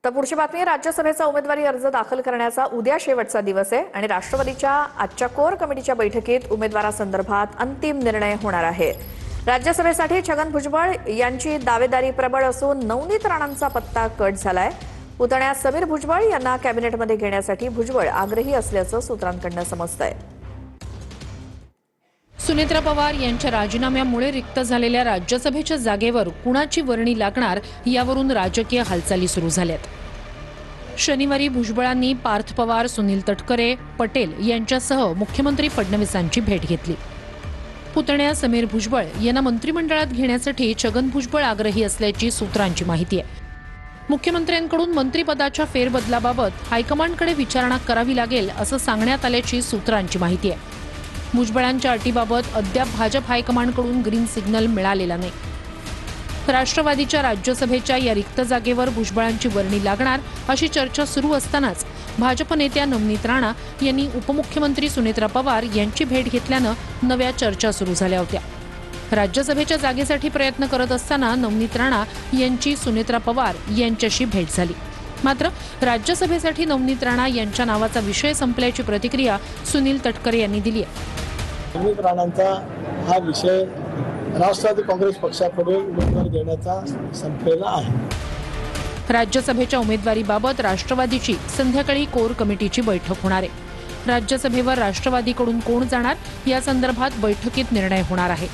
तर पुढची बातमी, राज्यसभेचा उमेदवारी अर्ज दाखल करण्याचा उद्या शेवटचा दिवस आहे आणि राष्ट्रवादीच्या आजच्या कोर कमिटीच्या बैठकीत उमेदवारासंदर्भात अंतिम निर्णय होणार आहे। राज्यसभेसाठी छगन भुजबळ यांची दावेदारी प्रबळ असून नवनीत राणांचा पत्ता कट झालाय। पुतण्या समीर भुजबळ यांना कॅबिनेटमध्ये घेण्यासाठी भुजबळ आग्रही असल्याचं सूत्रांकडून समजतंय। सुनेत्रा पवार यांच्या राजीनाम्यामुळे रिक्त झालेल्या राज्यसभेच्या जागेवर कुणाची वर्णी लागणार यावरून राजकीय हालचाली सुरू झाल्यात। शनिवारी भुजबळांनी पार्थ पवार, सुनील तटकरे, पटेल यांच्यासह मुख्यमंत्री फडणवीसांची भेट घेतली। पुतण्या समीर भुजबळ यांना मंत्रिमंडळात घेण्यासाठी छगन भुजबळ आग्रही असल्याची सूत्रांची माहिती आहे। मुख्यमंत्र्यांकडून मंत्रिपदाच्या फेरबदलाबाबत हायकमांडकडे विचारणा करावी लागेल असं सांगण्यात आल्याची सूत्रांची माहिती आहे। भुजबळांच्या अटीबाबत अद्याप भाजप हायकमांडकडून ग्रीन सिग्नल मिळालेला नाही। राष्ट्रवादीच्या राज्यसभेच्या या रिक्त जागेवर भुजबळांची वर्णी लागणार अशी चर्चा सुरू असतानाच भाजप नेत्या नवनीत राणा यांनी उपमुख्यमंत्री सुनेत्रा पवार यांची भेट घेतल्यानं नव्या चर्चा सुरू झाल्या होत्या। राज्यसभेच्या जागेसाठी प्रयत्न करत असताना नवनीत राणा यांची सुनेत्रा पवार यांच्याशी भेट झाली। मात्र राज्यसभेसाठी नवनीत राणा यांच्या नावाचा विषय संपल्याची प्रतिक्रिया सुनील तटकरे यांनी दिली आहे। नवनीत राणांचा हा विषय राष्ट्रवादी काँग्रेस पक्षाकडे उमेदवारी देण्याचा संपलेला आहे। राज्यसभेच्या उमेदवारीबाबत राष्ट्रवादीची संध्याकाळी कोर कमिटीची बैठक होणार आहे। राज्यसभेवर राष्ट्रवादीकडून कोण जाणार या संदर्भात बैठकीत निर्णय होणार आहे।